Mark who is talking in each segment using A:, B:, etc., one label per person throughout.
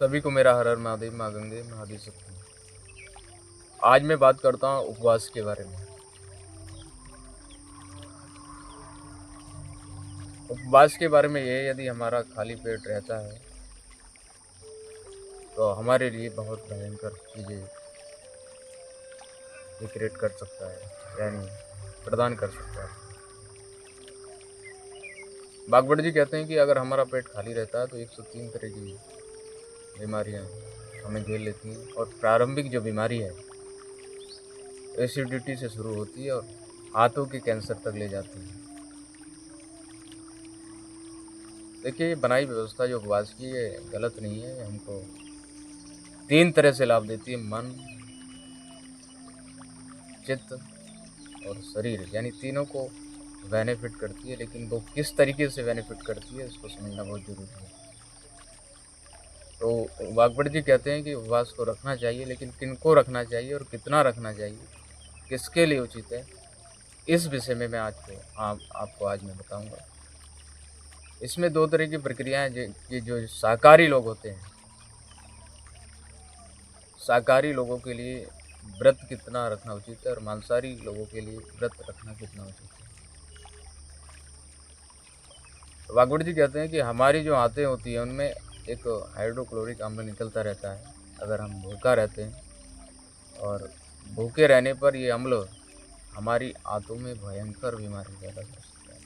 A: सभी को मेरा हर हर महादेव, माँ गंगे, महादेव सत्य। आज मैं बात करता हूँ उपवास के बारे में। उपवास के बारे में ये, यदि हमारा खाली पेट रहता है तो हमारे लिए बहुत भयंकर चीज़ें क्रिएट कर सकता है, यानी प्रदान कर सकता है। बागवट जी कहते हैं कि अगर हमारा पेट खाली रहता है तो 103 तरह की बीमारियाँ हमें घेर लेती हैं, और प्रारंभिक जो बीमारी है एसिडिटी से शुरू होती है और हाथों के कैंसर तक ले जाती है। देखिए, ये बनाई व्यवस्था जो उपवास की है गलत नहीं है। हमको 3 तरह से लाभ देती है: मन, चित्त और शरीर, यानी तीनों को बेनिफिट करती है। लेकिन वो किस तरीके से बेनिफिट करती है इसको समझना बहुत ज़रूरी है। तो वागबड़ जी कहते हैं कि उपवास को रखना चाहिए, लेकिन किनको रखना चाहिए और कितना रखना चाहिए, किसके लिए उचित है, इस विषय में मैं आपको आज मैं बताऊंगा। इसमें 2 तरह की प्रक्रियाएं कि जो शाकाहारी लोग होते हैं, शाकाहारी लोगों के लिए व्रत कितना रखना उचित है और मांसाहारी लोगों के लिए व्रत रखना कितना उचित है। तो वागवड़ जी कहते हैं कि हमारी जो आंतें होती हैं उनमें एक हाइड्रोक्लोरिक अम्ल निकलता रहता है। अगर हम भूखा रहते हैं और भूखे रहने पर ये अम्ल हमारी आंतों में भयंकर बीमारी पैदा कर सकता है।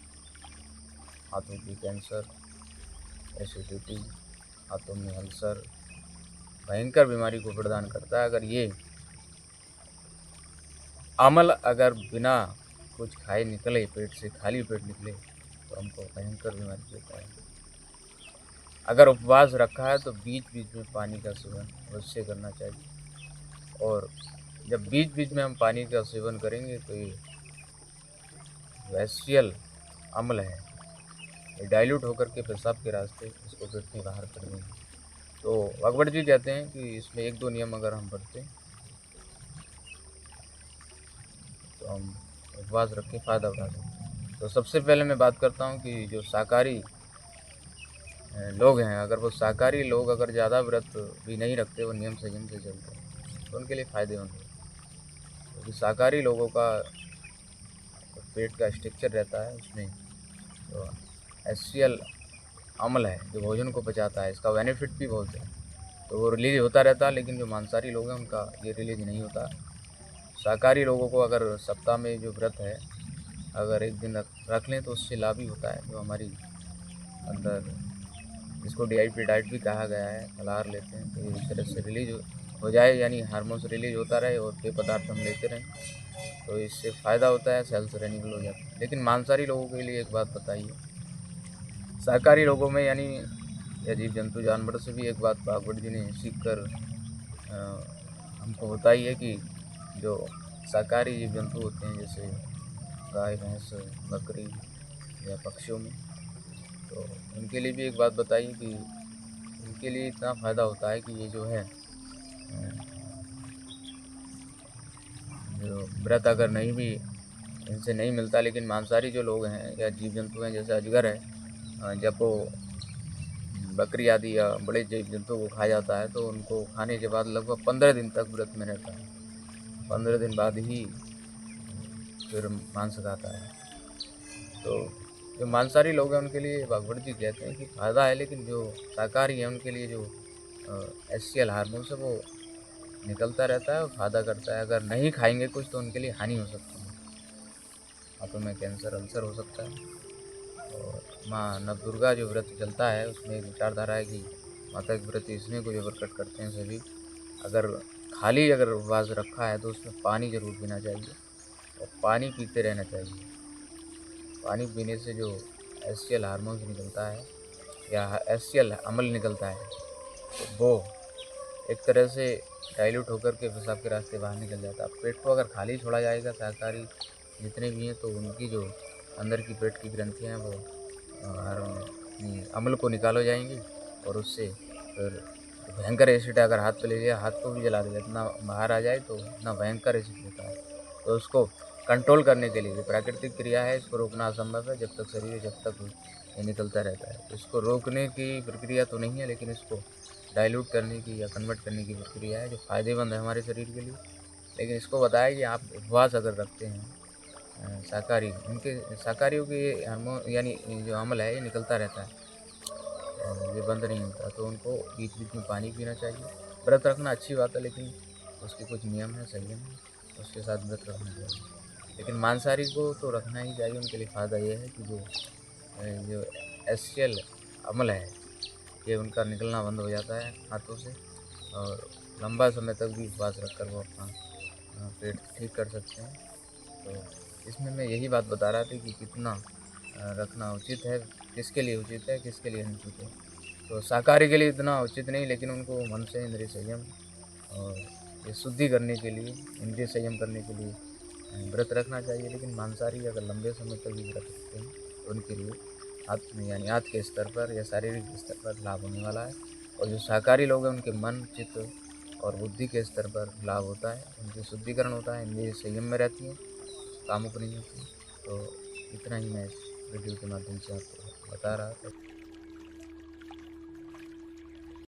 A: आंतों की कैंसर, एसिडिटी, आंतों में अल्सर, भयंकर बीमारी को प्रदान करता है। अगर ये अम्ल अगर बिना कुछ खाए निकले, पेट से खाली पेट निकले, तो हमको भयंकर बीमारी देता है। अगर उपवास रखा है तो बीच बीच में पानी का सेवन अवश्य करना चाहिए, और जब बीच बीच में हम पानी का सेवन करेंगे तो ये वैसियल अम्ल है, ये डाइल्यूट होकर के पेशाब के रास्ते इसको पेट में बाहर कर देंगे। तो वागवट जी कहते हैं कि इसमें 1-2 नियम अगर हम बरतें तो हम उपवास रख के फ़ायदा उठा सकते हैं। तो सबसे पहले मैं बात करता हूँ कि जो शाकाहारी लोग हैं, अगर वो शाकाहारी लोग अगर ज़्यादा व्रत भी नहीं रखते, वो नियम संयम से चलते हैं, तो उनके लिए फ़ायदेमंद है। क्योंकि शाकाहारी लोगों का जो पेट का स्ट्रक्चर रहता है उसमें तो एसियल अम्ल है जो भोजन को पचाता है, इसका बेनिफिट भी बहुत है, तो वो रिलीज होता रहता है। लेकिन जो मांसाहारी लोग हैं उनका ये रिलीज नहीं होता। शाकाहारी लोगों को अगर सप्ताह में जो व्रत है अगर 1 दिन रख लें तो उससे लाभ ही होता है। जो हमारी अंदर, जिसको डीआईपी डाइट भी कहा गया है, फलाहार लेते हैं तो इस तरह से रिलीज हो जाए, यानी हार्मोन्स रिलीज होता रहे और पेय पदार्थ हम लेते रहें, तो इससे फ़ायदा होता है, सेल्स रेन्यूअल हो जाता है। लेकिन मांसाहारी लोगों के लिए एक बात बताइए, शाकाहारी लोगों में यानी या जीव जंतु जानवर से भी एक बात भागवत जी ने सीख कर हमको बताई है कि जो शाकाहारी जीव जंतु होते हैं, जैसे गाय, भैंस, बकरी या पक्षियों में, तो उनके लिए भी एक बात बताइए कि उनके लिए इतना फ़ायदा होता है कि ये जो है जो व्रत अगर नहीं भी इनसे नहीं मिलता, लेकिन मांसाहारी जो लोग हैं या जीव जंतु हैं, जैसे अजगर है, जब वो बकरी आदि या बड़े जीव जंतु को खा जाता है तो उनको खाने के बाद लगभग 15 दिन तक व्रत में रहता है। 15 दिन बाद ही फिर मांस खाता है। तो जो मांसाहारी लोग हैं उनके लिए भागवत जी कहते हैं कि फ़ायदा है, लेकिन जो शाकाहारी हैं उनके लिए जो एसियल हार्मोन है वो निकलता रहता है और फ़ायदा करता है। अगर नहीं खाएंगे कुछ तो उनके लिए हानि हो सकती है, हाथों में कैंसर, अल्सर हो सकता है। और माँ नवदुर्गा जो व्रत चलता है उसमें एक विचारधारा है कि माता के प्रति स्नेह को जो प्रकट करते हैं सभी, अगर खाली अगर उपवास रखा है तो उसमें पानी ज़रूर पीना चाहिए और पानी पीते रहना चाहिए। पानी पीने से जो एसियल हार्मोन्स निकलता है या एसियल अम्ल निकलता है, तो वो एक तरह से डाइल्यूट होकर के पेशाब के रास्ते बाहर निकल जाता है। पेट को अगर खाली छोड़ा जाएगा, शाकाहारी जितने भी हैं, तो उनकी जो अंदर की पेट की ग्रंथियाँ हैं वो अम्ल को निकालो जाएंगी, और उससे फिर भयंकर एसिड अगर हाथ पे ले लिया, हाथ को भी जला देगा, इतना बाहर आ जाए तो इतना भयंकर एसिड होता है। तो उसको कंट्रोल करने के लिए, ये प्राकृतिक क्रिया है, इसको रोकना असंभव है। जब तक शरीर है जब तक ये निकलता रहता है। तो इसको रोकने की प्रक्रिया तो नहीं है, लेकिन इसको डाइल्यूट करने की या कन्वर्ट करने की प्रक्रिया है जो फ़ायदेमंद है हमारे शरीर के लिए। लेकिन इसको बताया कि आप उपवास अगर रखते हैं शाकाहारी, इनके शाकाहारियों के ये यानी ये जो अमल है ये निकलता रहता है, ये बंद नहीं होता। तो उनको बीच-बीच में पानी पीना चाहिए। व्रत रखना अच्छी बात है, लेकिन उसके कुछ नियम हैं, संयम हैं, उसके साथ व्रत रखना चाहिए। लेकिन मांसाहारी को तो रखना ही चाहिए, उनके लिए फ़ायदा ये है कि जो एस्टियल अम्ल है, ये उनका निकलना बंद हो जाता है हाथों से और लंबा समय तक भी उपवास रखकर वो अपना पेट ठीक कर सकते हैं। तो इसमें मैं यही बात बता रहा था कि कितना रखना उचित है, किसके लिए उचित है, किसके लिए अनुचित है। तो शाकाहारी के लिए इतना उचित नहीं, लेकिन उनको मन से इंद्रिय संयम और ये शुद्धि करने के लिए, इंद्रिय संयम करने के लिए व्रत रखना चाहिए। लेकिन मांसाहारी अगर लंबे समय तक भी व्रत रखते हैं, तो उनके लिए आत्म यानी आत्म के स्तर पर या शारीरिक स्तर पर लाभ होने वाला है। और जो शाकाहारी लोग हैं, उनके मन, चित्त और बुद्धि के स्तर पर लाभ होता है, उनकी शुद्धिकरण होता है, इंद्रिय संयम में रहती हैं, कामुक नहीं होती हैं। तो इतना ही मैं इस वीडियो के माध्यम से आपको बता रहा था।